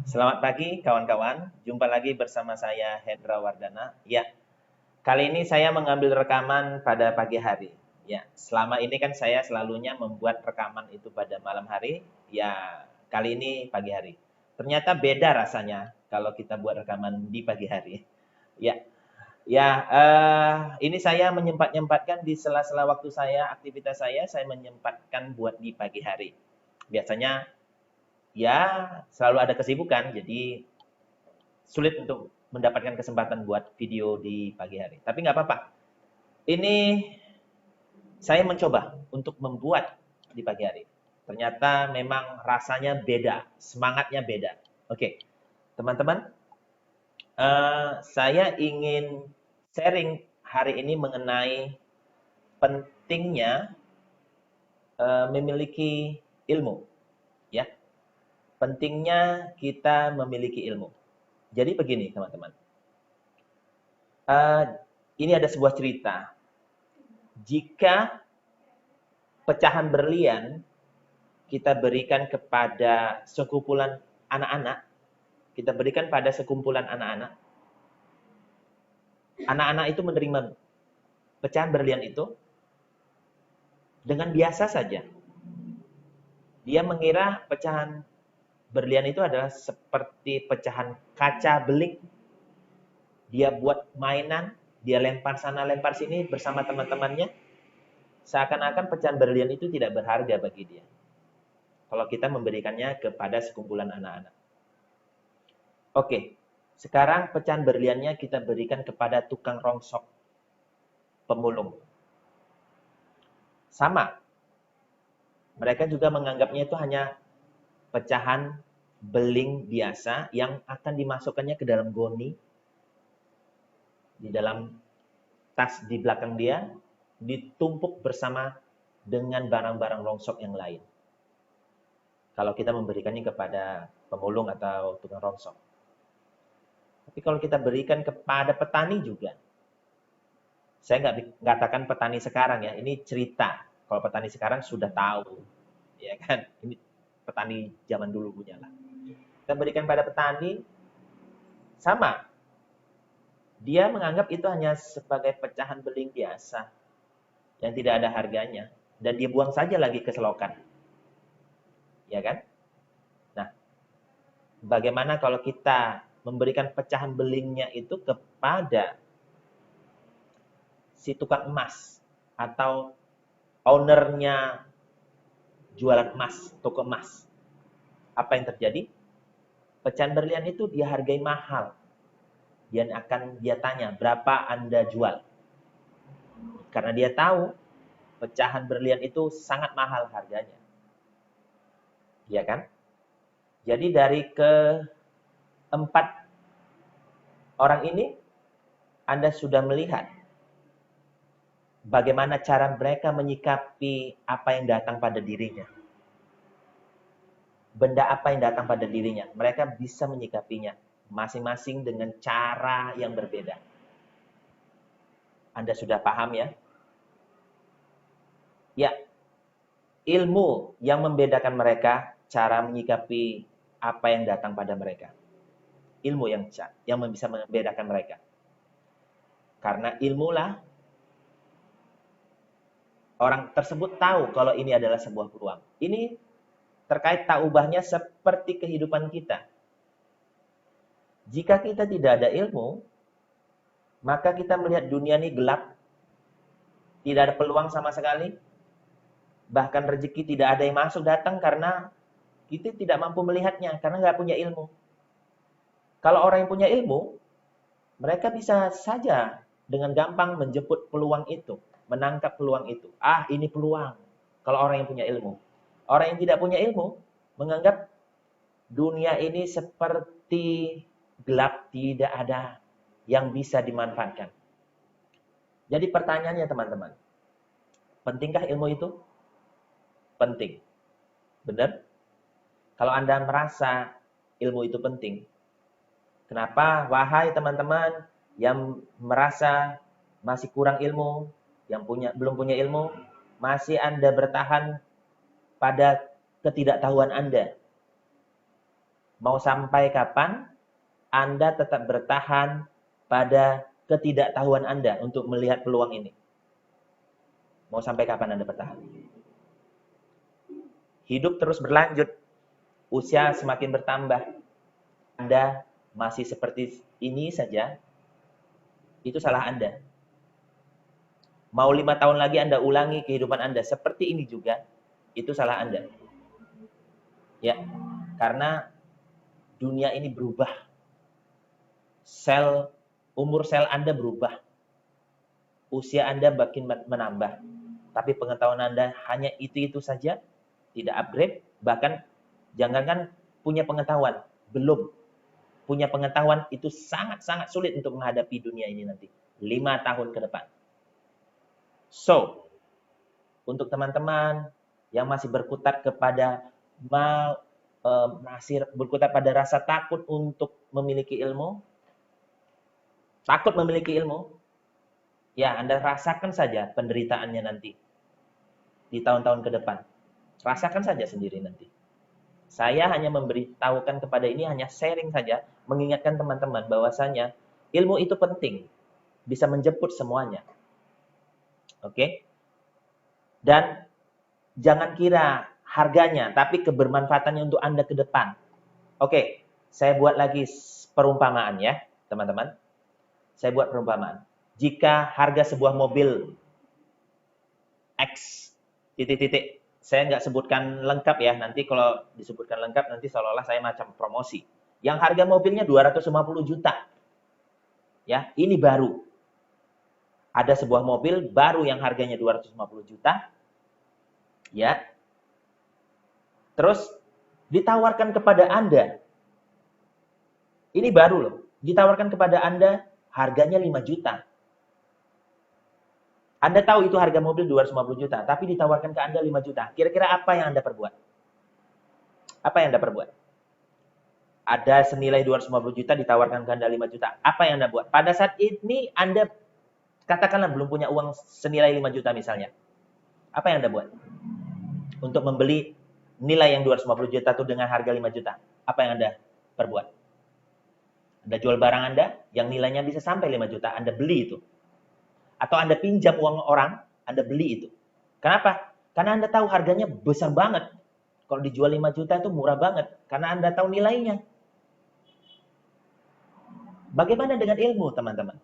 Selamat pagi kawan-kawan, jumpa lagi bersama saya Hendra Wardana. Ya, kali ini saya mengambil rekaman pada pagi hari. Ya, selama ini kan saya selalunya membuat rekaman itu pada malam hari. Ya, kali ini pagi hari. Ternyata beda rasanya kalau kita buat rekaman di pagi hari. Ya, ini saya menyempatkan di sela-sela waktu saya, aktivitas saya menyempatkan buat di pagi hari. Biasanya ya selalu ada kesibukan, jadi sulit untuk mendapatkan kesempatan buat video di pagi hari. Tapi nggak apa-apa. Ini saya mencoba untuk membuat di pagi hari. Ternyata memang rasanya beda, semangatnya beda. Oke, teman-teman, saya ingin sharing hari ini mengenai pentingnya memiliki ilmu, ya. Pentingnya kita memiliki ilmu. Jadi begini, teman-teman. Uh, ini ada sebuah cerita. Jika pecahan berlian kita berikan kepada sekumpulan anak-anak, kita berikan pada sekumpulan anak-anak, anak-anak itu menerima pecahan berlian itu dengan biasa saja. Dia mengira pecahan berlian itu adalah seperti pecahan kaca beling. Dia buat mainan, dia lempar sana lempar sini bersama teman-temannya. Seakan-akan pecahan berlian itu tidak berharga bagi dia. Kalau kita memberikannya kepada sekumpulan anak-anak. Oke, sekarang pecahan berliannya kita berikan kepada tukang rongsok, pemulung. Sama, mereka juga menganggapnya itu hanya pecahan beling biasa yang akan dimasukkannya ke dalam goni, di dalam tas di belakang dia, ditumpuk bersama dengan barang-barang rongsok yang lain. Kalau kita memberikannya kepada pemulung atau tukang rongsok. Tapi kalau kita berikan kepada petani juga, saya nggak katakan petani sekarang ya, ini cerita. Kalau petani sekarang sudah tahu, ya kan? Ini petani zaman dulu punya lah. Kita berikan pada petani, sama. Dia menganggap itu hanya sebagai pecahan beling biasa, yang tidak ada harganya. Dan dia buang saja lagi ke selokan. Ya kan? Nah, bagaimana kalau kita memberikan pecahan belingnya itu kepada si tukang emas atau ownernya jualan emas, toko emas. Apa yang terjadi? Pecahan berlian itu dia hargai mahal. Dia tanya, berapa Anda jual? Karena dia tahu pecahan berlian itu sangat mahal harganya. Ya kan? Jadi dari keempat orang ini, Anda sudah melihat bagaimana cara mereka menyikapi apa yang datang pada dirinya. Benda apa yang datang pada dirinya. Mereka bisa menyikapinya masing-masing dengan cara yang berbeda. Anda sudah paham ya? Ya, ilmu yang membedakan mereka, cara menyikapi apa yang datang pada mereka. Ilmu yang bisa membedakan mereka. Karena ilmulah orang tersebut tahu kalau ini adalah sebuah peluang. Ini terkait tak ubahnya seperti kehidupan kita. Jika kita tidak ada ilmu, maka kita melihat dunia ini gelap, tidak ada peluang sama sekali, bahkan rezeki tidak ada yang masuk datang karena kita tidak mampu melihatnya, karena nggak punya ilmu. Kalau orang yang punya ilmu, mereka bisa saja dengan gampang menjemput peluang itu, menangkap peluang itu. Ah, ini peluang. Kalau orang yang punya ilmu. Orang yang tidak punya ilmu, menganggap dunia ini seperti gelap, tidak ada yang bisa dimanfaatkan. Jadi pertanyaannya teman-teman, pentingkah ilmu itu? Penting. Benar? Kalau Anda merasa ilmu itu penting, kenapa, wahai teman-teman yang merasa masih kurang ilmu, yang belum punya ilmu, masih Anda bertahan pada ketidaktahuan Anda? Mau sampai kapan Anda tetap bertahan pada ketidaktahuan Anda untuk melihat peluang ini? Mau sampai kapan Anda bertahan? Hidup terus berlanjut, usia semakin bertambah. Anda masih seperti ini saja, itu salah Anda. Mau 5 tahun lagi Anda ulangi kehidupan Anda seperti ini juga, itu salah Anda. Ya, karena dunia ini berubah. Umur sel Anda berubah. Usia Anda makin menambah. Tapi pengetahuan Anda hanya itu-itu saja, tidak upgrade, bahkan jangankan punya pengetahuan, belum punya pengetahuan itu sangat-sangat sulit untuk menghadapi dunia ini nanti. 5 tahun ke depan. So, untuk teman-teman yang masih berkutat pada rasa takut untuk memiliki ilmu, ya Anda rasakan saja penderitaannya nanti di tahun-tahun ke depan. Rasakan saja sendiri nanti. Saya hanya memberitahukan kepada ini, hanya sharing saja, mengingatkan teman-teman bahwasanya ilmu itu penting, bisa menjemput semuanya. Oke? Dan jangan kira harganya, tapi kebermanfaatannya untuk Anda ke depan. Oke, saya buat lagi perumpamaan ya, teman-teman. Saya buat perumpamaan. Jika harga sebuah mobil X, saya nggak sebutkan lengkap ya, nanti kalau disebutkan lengkap nanti seolah-olah saya macam promosi. Yang harga mobilnya 250 juta. Ya, ini baru. Ada sebuah mobil baru yang harganya 250 juta. Ya. Terus ditawarkan kepada Anda. Ini baru loh. Ditawarkan kepada Anda harganya 5 juta. Anda tahu itu harga mobil 250 juta, tapi ditawarkan ke Anda 5 juta. Kira-kira apa yang Anda perbuat? Apa yang Anda perbuat? Ada senilai 250 juta ditawarkan ke Anda 5 juta. Apa yang Anda buat? Pada saat ini Anda katakanlah belum punya uang senilai 5 juta misalnya. Apa yang Anda buat? Untuk membeli nilai yang 250 juta itu dengan harga 5 juta. Apa yang Anda perbuat? Anda jual barang Anda yang nilainya bisa sampai 5 juta. Anda beli itu. Atau Anda pinjam uang orang, Anda beli itu. Kenapa? Karena Anda tahu harganya besar banget. Kalau dijual 5 juta itu murah banget. Karena Anda tahu nilainya. Bagaimana dengan ilmu, teman-teman?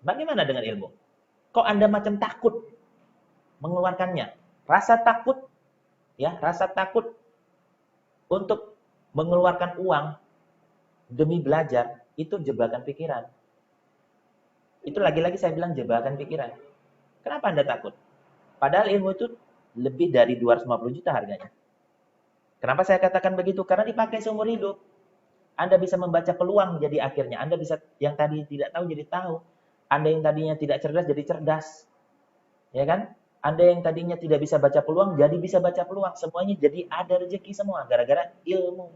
Bagaimana dengan ilmu? Kok Anda macam takut mengeluarkannya? Rasa takut, ya, rasa takut untuk mengeluarkan uang demi belajar, itu jebakan pikiran. Itu lagi-lagi saya bilang jebakan pikiran. Kenapa Anda takut? Padahal ilmu itu lebih dari 250 juta harganya. Kenapa saya katakan begitu? Karena dipakai seumur hidup. Anda bisa membaca peluang jadi akhirnya. Anda bisa yang tadi tidak tahu jadi tahu. Anda yang tadinya tidak cerdas jadi cerdas. Ya kan? Anda yang tadinya tidak bisa baca peluang jadi bisa baca peluang. Semuanya jadi ada rezeki semua gara-gara ilmu.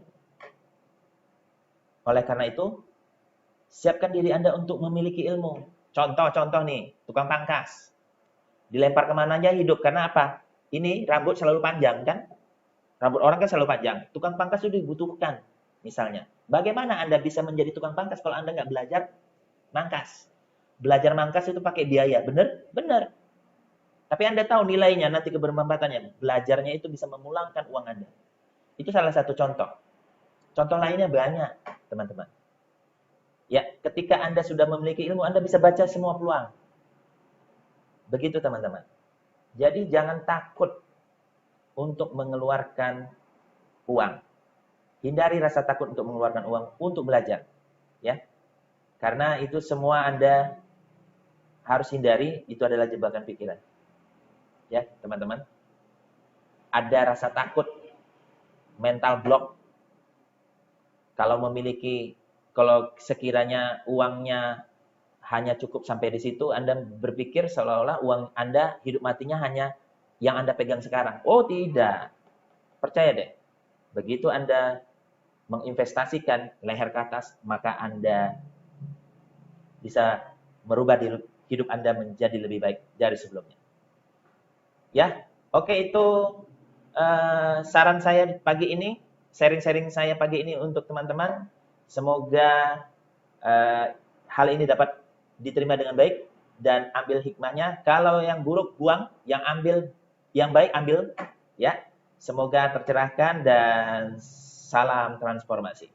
Oleh karena itu, siapkan diri Anda untuk memiliki ilmu. Contoh nih, tukang pangkas. Dilempar kemana aja hidup. Karena apa? Ini rambut selalu panjang kan? Rambut orang kan selalu panjang. Tukang pangkas itu dibutuhkan. Misalnya. Bagaimana Anda bisa menjadi tukang pangkas kalau Anda nggak belajar mangkas? Belajar mangkas itu pakai biaya. Benar? Benar. Tapi Anda tahu nilainya, nanti kebermanfaatannya. Belajarnya itu bisa memulangkan uang Anda. Itu salah satu contoh. Contoh lainnya banyak, teman-teman. Ya, ketika Anda sudah memiliki ilmu, Anda bisa baca semua peluang. Begitu, teman-teman. Jadi, jangan takut untuk mengeluarkan uang. Hindari rasa takut untuk mengeluarkan uang untuk belajar. Ya, karena itu semua Anda harus hindari, itu adalah jebakan pikiran. Ya, teman-teman. Ada rasa takut, mental block. Kalau sekiranya uangnya hanya cukup sampai di situ, Anda berpikir seolah-olah uang Anda hidup matinya hanya yang Anda pegang sekarang. Oh tidak, percaya deh. Begitu Anda menginvestasikan leher ke atas, maka Anda bisa merubah hidup Anda menjadi lebih baik dari sebelumnya. Ya, oke, itu saran saya pagi ini. sharing-sharing saya pagi ini untuk teman-teman. Semoga hal ini dapat diterima dengan baik dan ambil hikmahnya. Kalau yang buruk buang, yang baik ambil ya. Semoga tercerahkan dan salam transformasi.